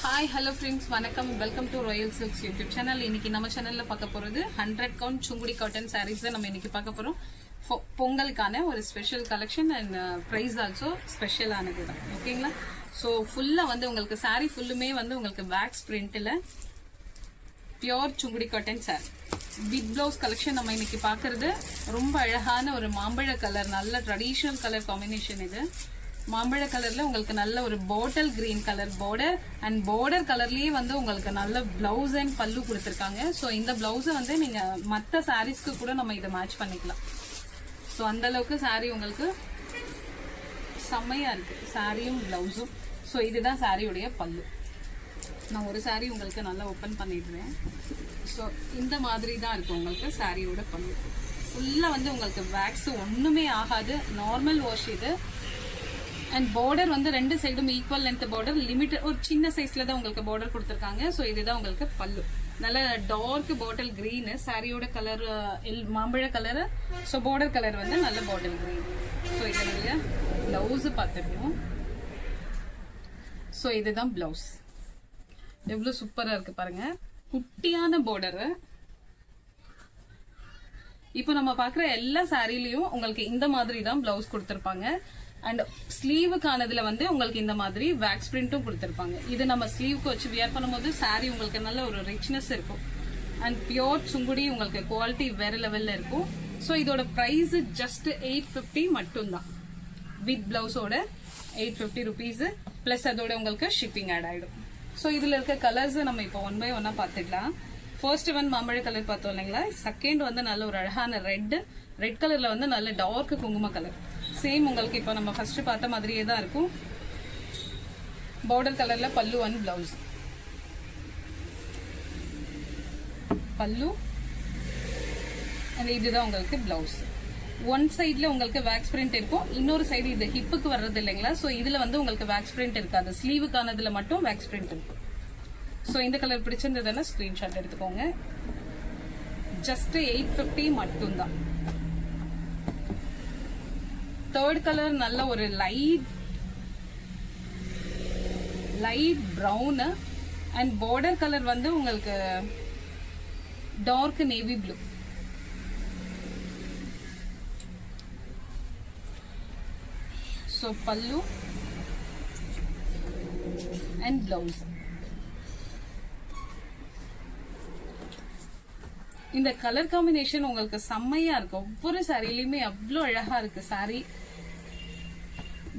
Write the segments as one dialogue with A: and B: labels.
A: Hi, hello friends, வணக்கம். Welcome to Royal Silks YouTube channel. இன்னைக்கு நம்ம சேனல்ல பார்க்க போறது 100 count சுங்குடி காட்டன் sarees நம்ம இன்னைக்கு பார்க்க போறோம். பொங்கலுக்கான ஒரு special collection and price also special ஆனது தான். ஓகேங்களா? சோ ஃபுல்லா வந்து உங்களுக்கு saree ஃபுல்லுமே வந்து உங்களுக்கு wax printல pure Sungudi cotton saree. With blouse collection நம்ம இன்னைக்கு பார்க்கிறது ரொம்ப அழகான ஒரு மாம்பழ கலர், நல்ல ட்ரெடிஷனல் கலர் காம்பினேஷன் இது. மாம்பழ கலர்ல உங்களுக்கு நல்ல ஒரு bottle green colour border and border கலர்லயே வந்து உங்களுக்கு நல்ல பிளவுஸ் அண்ட் பல்லு கொடுத்திருக்காங்க. சோ இந்த பிளவுஸ் வந்து நீங்க மத்த சாரீஸ்க்கு கூட நம்ம இதை மேட்ச் பண்ணிக்கலாம். சோ அந்த அளவுக்கு சாரி உங்களுக்கு செம்மையா இருக்கு, சாரியும் பிளவுஸும். சோ இதுதான் சாரியுடைய பல்லு. நான் ஒரு சாரி உங்களுக்கு நல்லா ஓபன் பண்ணிடுறேன். சோ இந்த மாதிரி தான் இருக்கும் உங்களுக்கு சாரியோட பல்லு. ஃபுல்லா வந்து உங்களுக்கு வேக்ஸ் ஒண்ணுமே ஆகாது, நார்மல் வாஷ் இது. அண்ட் பார்டர் வந்து ரெண்டு சைடும் ஈக்குவல் லென்த் பார்டர், லிமிட்டட் ஒரு சின்ன சைஸ்ல தான் உங்களுக்கு பார்டர் கொடுத்திருக்காங்க. சோ இதுதான் உங்களுக்கு பல்லு. நல்ல டார்க் பாட்டில் கிரீன் சாரியோட கலர், மாம்பழ கலர். சோ பார்டர் கலர் வந்து நல்ல பாட்டில் கிரீன். சோ இதனுடைய பிளவுஸ் பார்த்துருக்கோம். சோ இதுதான் பிளவுஸ். எவ்வளவு சூப்பரா இருக்கு பாருங்க, குட்டியான பார்டர். இப்போ நம்ம பாக்குற எல்லா சாரிலையும் உங்களுக்கு இந்த மாதிரி தான் பிளவுஸ் கொடுத்திருப்பாங்க. அண்ட் ஸ்லீவுக்கானதுல வந்து உங்களுக்கு இந்த மாதிரி வேக்ஸ் பிரிண்டும் கொடுத்திருப்பாங்க. இது நம்ம ஸ்லீவுக்கு வச்சு வியர் பண்ணும்போது சாரி உங்களுக்கு நல்ல ஒரு ரிச்னஸ் இருக்கும். அண்ட் பியோர் சுங்குடி உங்களுக்கு குவாலிட்டி வேற லெவல்ல இருக்கும். ஸோ இதோட பிரைஸ் ஜஸ்ட் 850 மட்டும்தான். வித் பிளவுஸோட 850 ருபீஸ் பிளஸ் அதோட உங்களுக்கு ஷிப்பிங் ஆட் ஆயிடும். ஸோ இதுல இருக்க கலர்ஸ் நம்ம இப்போ 1 by 1 பார்த்துக்கலாம். ஃபர்ஸ்ட் ஒன் மாம்பழ கலர் பார்த்தோம் இல்லைங்களா. செகண்ட் வந்து நல்ல ஒரு அழகான ரெட் கலர்ல வந்து நல்ல டார்க் குங்கும கலர். சேம் உங்களுக்கு இப்ப நம்ம ஃபர்ஸ்ட் பார்த்த மாதிரியே தான் இருக்கும். பார்டர் கலர்ல பல்லு அண்ட் பிளவுஸ். பல்லு அண்ட் இதுதான் உங்களுக்கு பிளவுஸ். ஒன் சைட்ல உங்களுக்கு வேக்ஸ் பிரிண்ட் இருக்கும், இன்னொரு சைடு இது ஹிப்புக்கு வர்றது இல்லைங்களா. சோ இதுல வந்து உங்களுக்கு வேக்ஸ் பிரிண்ட் இருக்காது, ஸ்லீவுக்கானதுல மட்டும் வேக்ஸ் பிரிண்ட் இருக்கும். சோ இந்த கலர் பிடிச்சிருந்ததுன்னா ஸ்கிரீன்ஷாட் எடுத்துக்கோங்க. ஜஸ்ட் 850 மட்டும்தான். தேர்ட் கலர் நல்ல ஒரு light brown and border colour வந்து உங்களுக்கு dark navy blue. So pallu and blouse. இந்த கலர் காம்பினேஷன் உங்களுக்கு செம்மையா இருக்கு. ஒவ்வொரு சாரிலையுமே அவ்வளவு அழகா இருக்கு சாரி,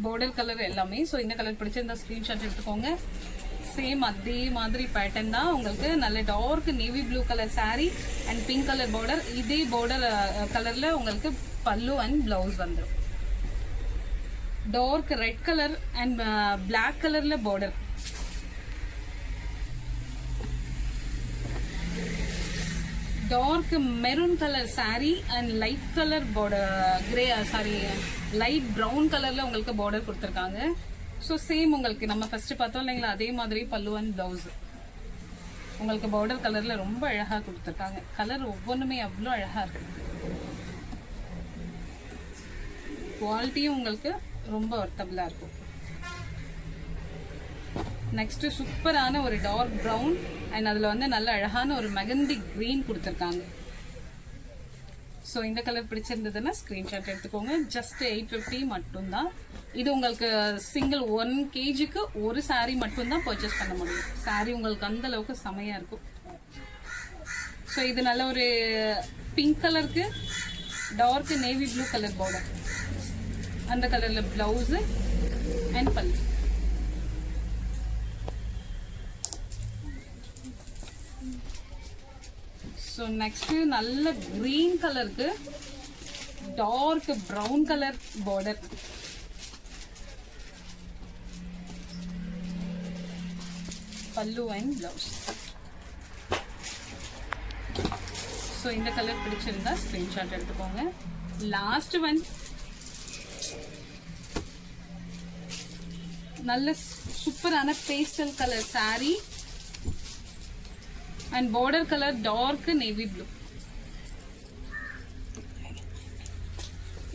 A: பார்டர் கலர் எல்லாமே. சோ இந்த கலர் பிடிச்சிருந்தா ஸ்கிரீன்ஷாட் எடுத்துக்கோங்க. சேம் அதே மாதிரி பேட்டர்ன் தான் உங்களுக்கு. நல்ல dark navy blue colour sari and pink colour border. இதே பார்டர் கலர்ல உங்களுக்கு பல்லு அண்ட் பிளவுஸ் வந்துடும். Dark red colour and black கலர்ல border. Dark maroon colour sari and light colour border, light brown கலர்ல உங்களுக்கு பார்டர் கொடுத்திருக்காங்க. ஸோ சேம் உங்களுக்கு நம்ம ஃபர்ஸ்ட் பார்த்தோம் இல்லைங்களா, அதே மாதிரி பல்லு அண்ட் பிளவுஸ் உங்களுக்கு பார்டர் கலர்ல ரொம்ப அழகா கொடுத்திருக்காங்க. கலர் ஒவ்வொன்றுமே அவ்வளோ அழகா இருக்கு. குவாலிட்டியும் உங்களுக்கு ரொம்ப ஒர்த்தபிளா இருக்கும். நெக்ஸ்ட் சூப்பரான ஒரு டார்க் பிரவுன் அண்ட் அதுல வந்து நல்ல அழகான ஒரு மெகந்தி கிரீன் கொடுத்திருக்காங்க. சோ இந்த கலர் பிடிச்சிருந்ததுன்னா ஸ்கிரீன்ஷாட் எடுத்துக்கோங்க. ஜஸ்ட் 850 மட்டும்தான். இது உங்களுக்கு சிங்கிள் 1 kgக்கு ஒரு சாரி மட்டும்தான் பர்ச்சேஸ் பண்ண முடியும். சாரி உங்களுக்கு அந்த அளவுக்கு செமையா இருக்கும். சோ இது நல்ல ஒரு பிங்க் கலருக்கு dark navy blue colour border, அந்த கலர்ல blouse and pallu. So next நல்ல கிரீன் கலருக்கு dark brown colour border. Pallu and blouse. So இந்த கலர் பிடிச்சிருந்தா ஸ்கிரீன்ஷாட் எடுத்துக்கோங்க. லாஸ்ட் ஒன் நல்ல சூப்பரான pastel colour sari and border color dark navy blue.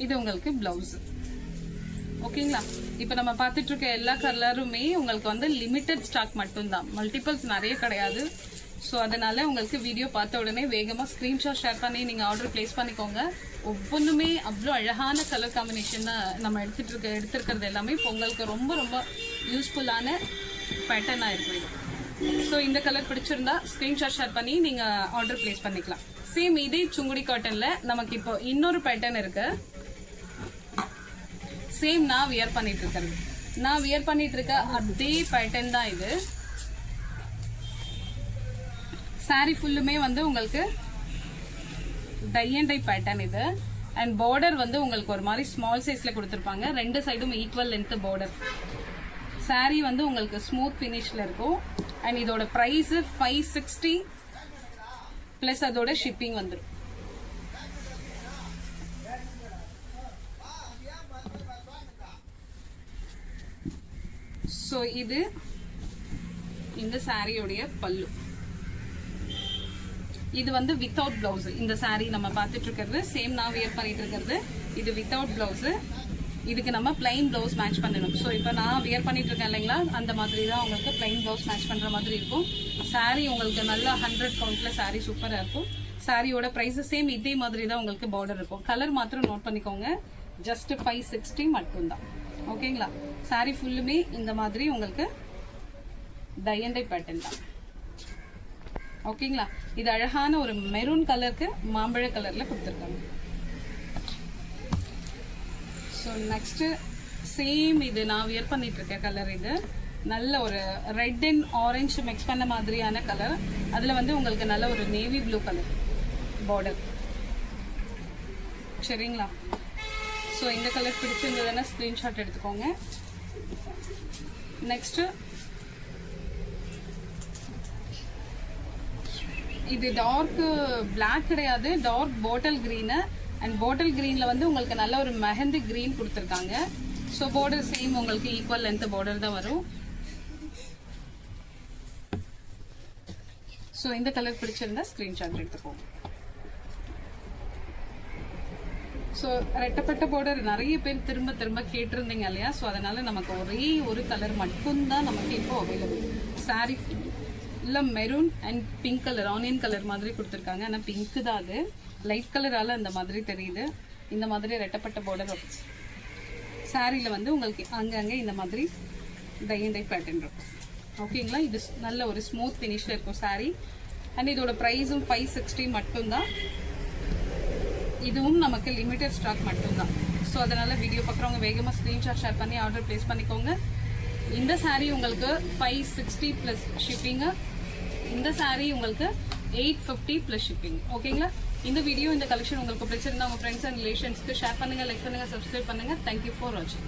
A: இது உங்களுக்கு பிளவுஸ். ஓகேங்களா. இப்போ நம்ம பார்த்துட்டு இருக்க எல்லா கலருமே உங்களுக்கு வந்து லிமிட்டட் ஸ்டாக் மட்டும்தான், மல்டிபிள்ஸ் நிறைய கிடையாது. ஸோ அதனால உங்களுக்கு வீடியோ பார்த்த உடனே வேகமாக ஸ்க்ரீன்ஷாட் ஷேர் பண்ணி நீங்கள் ஆர்டர் பிளேஸ் பண்ணிக்கோங்க. ஒவ்வொன்றுமே அவ்வளோ அழகான கலர் காம்பினேஷன் தான் நம்ம எடுத்துருக்கிறது எல்லாமே பொங்கலுக்கு ரொம்ப ரொம்ப யூஸ்ஃபுல்லான பேட்டர்னாக இருக்கும் இது. ஸோ இந்த கலர் பிடிச்சிருந்தா ஸ்க்ரீன்ஷாட் ஷேர் பண்ணி நீங்கள் ஆர்டர் பிளேஸ் பண்ணிக்கலாம். சேம் இதே சுங்குடி காட்டனில் நமக்கு இப்போ இன்னொரு பேட்டர்ன் இருக்கு. சேம் நான் வியர் பண்ணிட்டு இருக்க அதே பேட்டர்ன் தான் இது. சாரி ஃபுல்லுமே வந்து உங்களுக்கு டை அண்ட் டை பேட்டர்ன் இது. அண்ட் பார்டர் வந்து உங்களுக்கு ஒரு மாதிரி ஸ்மால் சைஸ்ல கொடுத்துருப்பாங்க, ரெண்டு சைடும் ஈக்குவல் லென்த் பார்டர். சாரி வந்து உங்களுக்கு ஸ்மூத் ஃபினிஷ்ல இருக்கும். அண்ட் இதோட பிரைஸ் 560 பிளஸ் அதோட ஷிப்பிங் வந்துடும். ஸோ இது இந்த சாரியோடைய பல்லு. இது வந்து வித்தவுட் பிளவுஸ். இந்த சாரி நம்ம பார்த்துட்டு இருக்கிறது சேம் நான் வியர் பண்ணிட்டு இருக்கிறது இது வித்தவுட் பிளவுஸ். இதுக்கு நம்ம பிளைன் பிளவுஸ் மேட்ச் பண்ணணும். ஸோ இப்போ நான் வியர் பண்ணிட்டு இருக்கேன் இல்லைங்களா, அந்த மாதிரி தான் உங்களுக்கு பிளைன் பிளவுஸ் மேட்ச் பண்ற மாதிரி இருக்கும். சாரி உங்களுக்கு நல்லா 100 கவுண்ட்ல சாரி சூப்பராக இருக்கும். சாரியோட பிரைஸ் சேம் இதே மாதிரி தான் உங்களுக்கு பார்டர் இருக்கும். கலர் மாத்திரம் நோட் பண்ணிக்கோங்க, ஜஸ்ட் 560 மட்டும்தான். ஓகேங்களா. சாரி ஃபுல்லுமே இந்த மாதிரி உங்களுக்கு டை அண்ட் டை பேட்டர்ன் தான். ஓகேங்களா. இது அழகான ஒரு மெரூன் கலருக்கு மாம்பழ கலர்ல கொடுத்துருக்காங்க. ஸோ நெக்ஸ்ட் சேம் இது நான் வியர் பண்ணிட்டு இருக்க கலர். இது நல்ல ஒரு ரெட் அண்ட் ஆரஞ்சு மிக்ஸ் பண்ண மாதிரியான கலர். அதுல வந்து உங்களுக்கு நல்ல ஒரு நேவி ப்ளூ கலர் பார்டர். சரிங்களா. ஸோ இந்த கலர் பிடிச்சிருந்ததுன்னா ஸ்கிரீன்ஷாட் எடுத்துக்கோங்க. நெக்ஸ்ட் இது டார்க் பிளாக் கிடையாது, dark bottle green. And bottle கிரீன்ல வந்து உங்களுக்கு நல்ல ஒரு மெஹந்தி கிரீன் கொடுத்துருக்காங்க. ஸோ பார்டர் சேம் உங்களுக்கு ஈக்குவல் லென்த் பார்டர் தான் வரும். ஸோ இந்த கலர் பிடிச்சிருந்தா ஸ்கிரீன்ஷாட் எடுத்துக்கோங்க. ஸோ ரெட்டப்பட்ட பார்டர் நிறைய பேர் திரும்ப திரும்ப கேட்டிருந்தீங்க இல்லையா, ஸோ அதனால நமக்கு ஒரே ஒரு கலர் மட்டும்தான் நமக்கு இப்போ அவைலபிள். சாரி இல்லை maroon and pink colour, onion colour மாதிரி கொடுத்துருக்காங்க. ஆனால் பிங்க்கு தான் அது, லைட் கலரால் அந்த மாதிரி தெரியுது. இந்த மாதிரி ரெட்டப்பட்ட பார்டர் வச்சு சாரியில் வந்து உங்களுக்கு அங்கங்கே இந்த மாதிரி டை அண்ட் டை பேட்டர்ன் இருக்கும். ஓகேங்களா. இது நல்ல ஒரு ஸ்மூத் ஃபினிஷில் இருக்கும் சாரி. அண்ட் இதோட ப்ரைஸும் 560 மட்டும்தான். இதுவும் நமக்கு லிமிட்டட் ஸ்டாக் மட்டும்தான். ஸோ அதனால வீடியோ பார்க்குறவங்க வேகமாக ஸ்க்ரீன்ஷாட் ஷேர் பண்ணி ஆர்டர் பிளேஸ் பண்ணிக்கோங்க. இந்த சாரீ உங்களுக்கு 560 ப்ளஸ் ஷிப்பிங்கு. இந்த சாரீ உங்களுக்கு 850 ப்ளஸ் ஷிப்பிங். ஓகேங்களா. இந்த வீடியோ இந்த கலெக்ஷன் உங்களுக்கு பிடிச்சிருந்தா உங்கள் ஃப்ரெண்ட்ஸ் அண்ட் ரிலேஷன்ஸ்க்கு ஷேர் பண்ணுங்க, லைக் பண்ணுங்க, சப்ஸ்கிரைப் பண்ணுங்க. தேங்க்யூ ஃபார் வாட்சிங்.